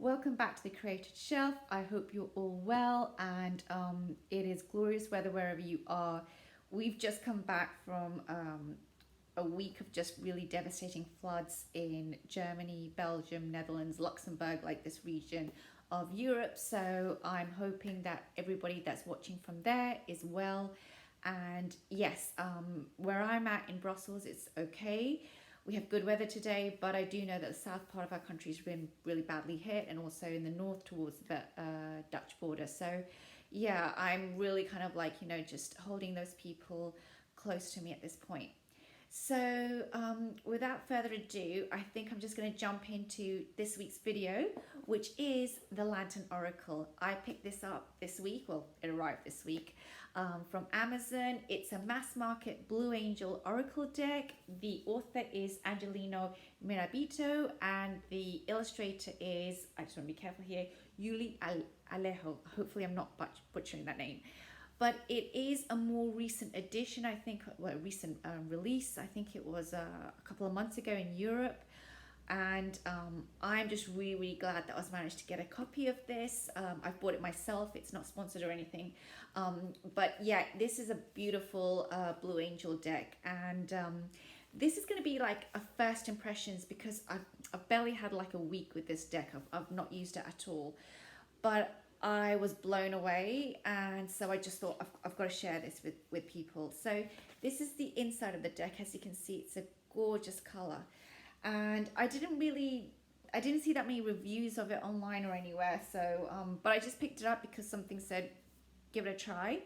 Welcome back to the Created Shelf. I hope you're all well and it is glorious weather wherever you are. We've just come back from a week of just really devastating floods in Germany, Belgium, Netherlands, Luxembourg, like this region of Europe. So I'm hoping that everybody that's watching from there is well. And yes, where I'm at in Brussels, it's okay. We have good weather today, but I do know that the south part of our country has been really badly hit, and also in the north towards the Dutch border. So, yeah, I'm really kind of like, just holding those people close to me at this point. So, without further ado, I think I'm just going to jump into this week's video, which is the Lantern Oracle. I picked this up this week, well, it arrived this week, from Amazon. It's a mass market Blue Angel Oracle deck. The author is Angelina Mirabito, and the illustrator is, I just want to be careful here, Yuly Alejo. Hopefully, I'm not butchering that name. But it is a more recent edition, I think, well, a recent release. I think it was a couple of months ago in Europe. And I'm just really, really glad that I was managed to get a copy of this. I've bought it myself. It's not sponsored or anything. But yeah, this is a beautiful Blue Angel deck. And this is going to be like a first impressions because I've barely had like a week with this deck. I've not used it at all. But I was blown away, and so I just thought I've got to share this with people. So this is the inside of the deck. As you can see, it's a gorgeous color, and I didn't see that many reviews of it online or anywhere. So but I just picked it up because something said give it a try.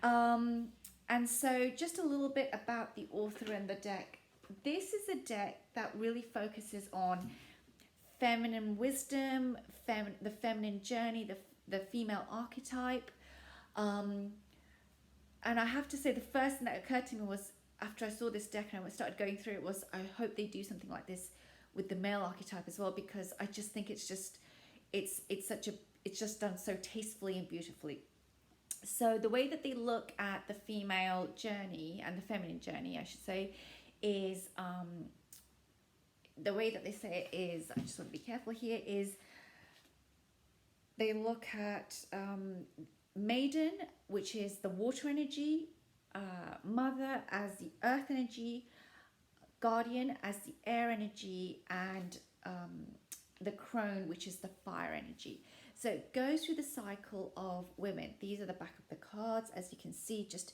And so just a little bit about the author and the deck. This is a deck that really focuses on feminine wisdom, the feminine journey, the female archetype. And I have to say, the first thing that occurred to me was after I saw this deck and I started going through it was, I hope they do something like this with the male archetype as well, because I just think it's just done so tastefully and beautifully. So the way that they look at the female journey and the feminine journey, I should say, is the way that they say it is, I just want to be careful here, is they look at maiden, which is the water energy, mother as the earth energy, guardian as the air energy, and the crone, which is the fire energy. So it goes through the cycle of women. These are the back of the cards. As you can see, just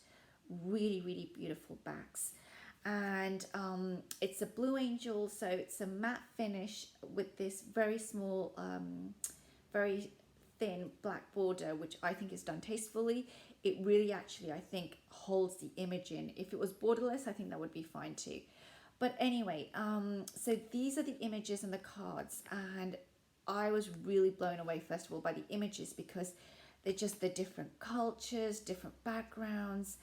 really, really beautiful backs. And it's a Blue Angel, so it's a matte finish with this very small, very thin black border, which I think is done tastefully. It really actually, I think, holds the image in. If it was borderless, I think that would be fine too. But anyway, so these are the images and the cards, and I was really blown away, first of all, by the images, because they're just the different cultures, different backgrounds.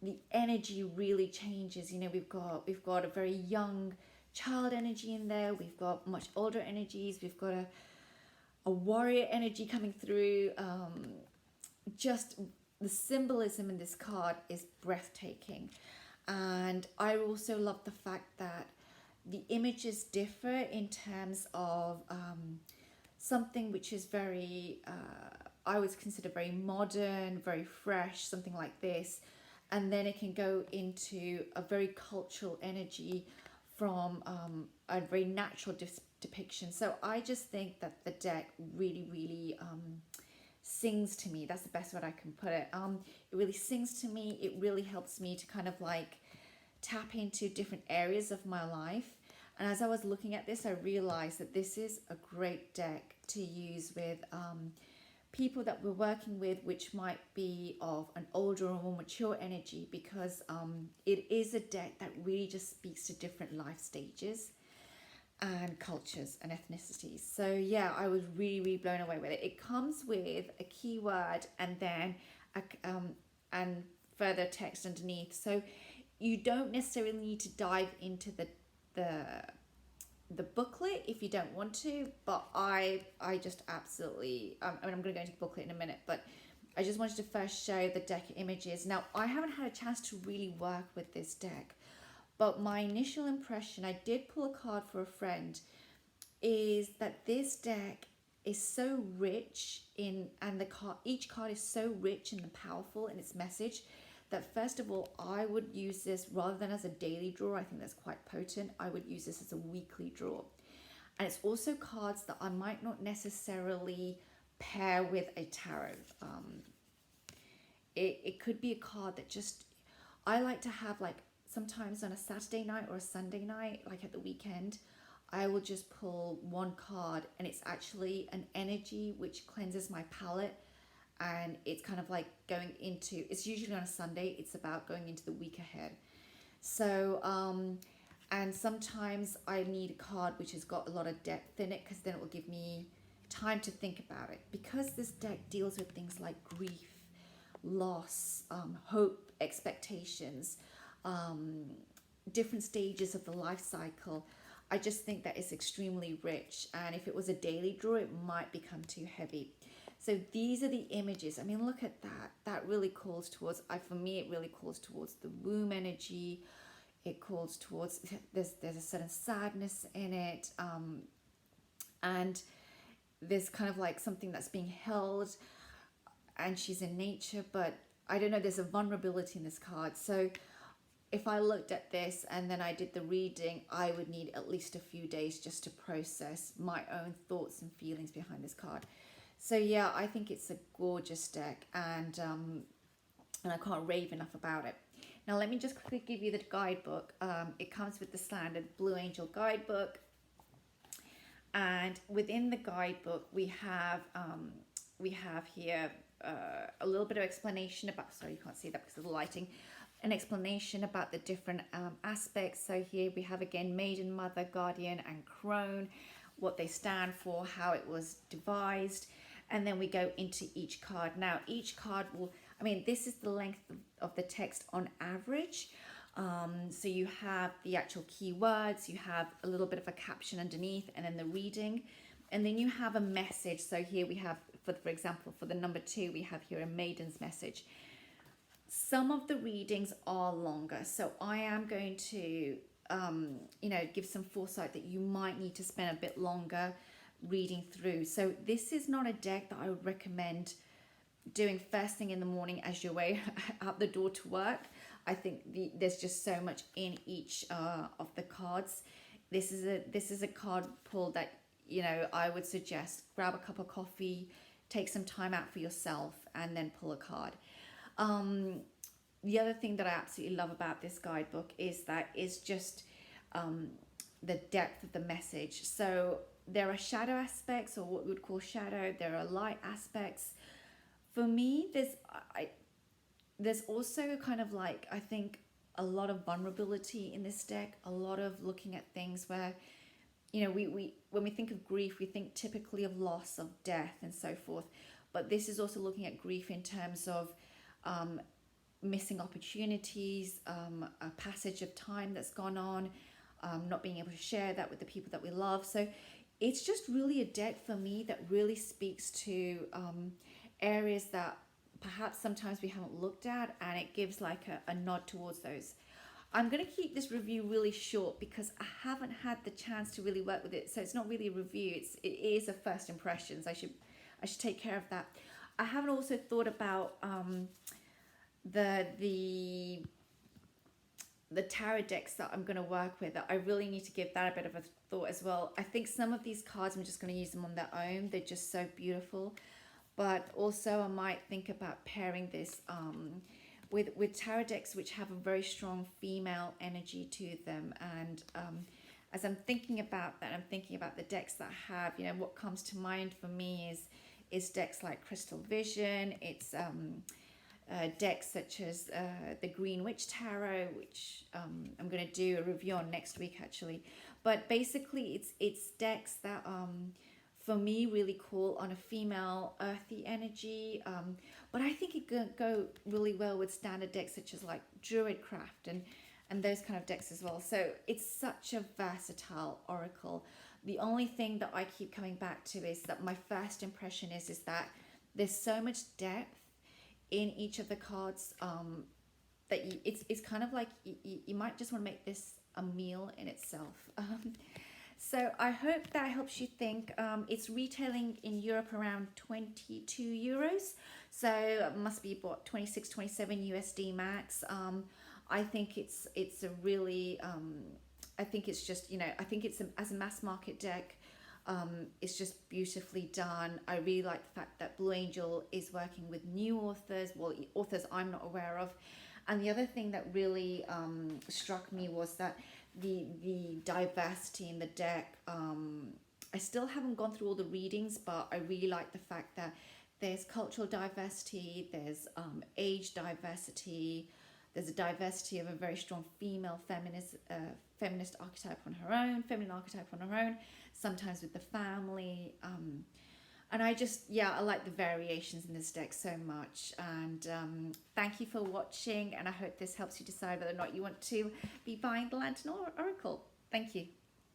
The energy really changes. We've got a very young child energy in there. We've got much older energies. We've got a warrior energy coming through. Just the symbolism in this card is breathtaking. And I also love the fact that the images differ in terms of something which is very, I would consider very modern, very fresh, something like this. And then it can go into a very cultural energy from a very natural depiction. So I just think that the deck really, really sings to me. That's the best word I can put it. It really sings to me. It really helps me to kind of like tap into different areas of my life. And as I was looking at this, I realized that this is a great deck to use with people that we're working with, which might be of an older or more mature energy, because it is a deck that really just speaks to different life stages and cultures and ethnicities. So yeah, I was really, really blown away with it. It comes with a keyword and then and further text underneath. So you don't necessarily need to dive into the booklet if you don't want to, but I just absolutely, I'm going to go into the booklet in a minute, but I just wanted to first show the deck images. Now, I haven't had a chance to really work with this deck, but my initial impression, I did pull a card for a friend, is that this deck is so rich in, and the card, each card is so rich and powerful in its message, that first of all, I would use this rather than as a daily draw. I think that's quite potent. I would use this as a weekly draw. And it's also cards that I might not necessarily pair with a tarot. It could be a card that just, I like to have, like, sometimes on a Saturday night or a Sunday night, like at the weekend, I will just pull one card, and it's actually an energy which cleanses my palette. And it's kind of like going into, it's usually on a Sunday, it's about going into the week ahead. So, and sometimes I need a card which has got a lot of depth in it, because then it will give me time to think about it. Because this deck deals with things like grief, loss, hope, expectations, different stages of the life cycle, I just think that it's extremely rich. And if it was a daily draw, it might become too heavy. So these are the images. I mean, look at that. That really calls towards, for me, it really calls towards the womb energy. It calls towards, there's a certain sadness in it. And there's kind of like something that's being held, and she's in nature, but I don't know, there's a vulnerability in this card. So if I looked at this and then I did the reading, I would need at least a few days just to process my own thoughts and feelings behind this card. So yeah, I think it's a gorgeous deck, and I can't rave enough about it. Now let me just quickly give you the guidebook. It comes with the standard Blue Angel guidebook, and within the guidebook we have here a little bit of explanation about, sorry you can't see that because of the lighting, an explanation about the different aspects. So here we have again Maiden, Mother, Guardian and Crone, what they stand for, how it was devised, and then we go into each card. Now each card will, I mean, this is the length of the text on average. So you have the actual keywords, you have a little bit of a caption underneath, and then the reading, and then you have a message. So here we have, for example, for the number 2, we have here a maiden's message. Some of the readings are longer, so I am going to give some foresight that you might need to spend a bit longer reading through. So this is not a deck that I would recommend doing first thing in the morning as your way out the door to work. I think there's just so much in each of the cards. This is a card pull that, I would suggest grab a cup of coffee, take some time out for yourself, and then pull a card. The other thing that I absolutely love about this guidebook is that it's just the depth of the message. So there are shadow aspects, or what we would call shadow. There are light aspects. For me, there's also kind of like, I think, a lot of vulnerability in this deck, a lot of looking at things where, we when we think of grief, we think typically of loss, of death and so forth. But this is also looking at grief in terms of missing opportunities, a passage of time that's gone on, not being able to share that with the people that we love. So it's just really a deck for me that really speaks to areas that perhaps sometimes we haven't looked at, and it gives like a nod towards those. I'm going to keep this review really short because I haven't had the chance to really work with it, so it's not really a review, it is a first impressions. I should take care of that. I haven't also thought about the tarot decks that I'm going to work with. I really need to give that a bit of a thought as well. I think some of these cards, I'm just going to use them on their own. They're just so beautiful. But also I might think about pairing this with tarot decks which have a very strong female energy to them. And as I'm thinking about that, I'm thinking about the decks that have, what comes to mind for me is decks like Crystal Vision. It's decks such as the Green Witch Tarot, which I'm going to do a review on next week actually. But basically it's decks that for me really call on a female earthy energy, but I think it could go really well with standard decks such as like Druidcraft and those kind of decks as well. So it's such a versatile oracle. The only thing that I keep coming back to is that my first impression is that there's so much depth in each of the cards that it's kind of like you might just want to make this a meal in itself. So I hope that helps you think. It's retailing in Europe around 22 euros. So it must be what, 26, 27 USD max. I think it's a really I think it's just, I think it's as a mass market deck. It's just beautifully done. I really like the fact that Blue Angel is working with new authors, well, authors I'm not aware of. And the other thing that really struck me was that the diversity in the deck. I still haven't gone through all the readings, but I really like the fact that there's cultural diversity, there's age diversity, there's a diversity of a very strong female feminist archetype on her own, feminine archetype on her own, sometimes with the family. And I like the variations in this deck so much. And thank you for watching. And I hope this helps you decide whether or not you want to be buying the Lantern Oracle. Thank you.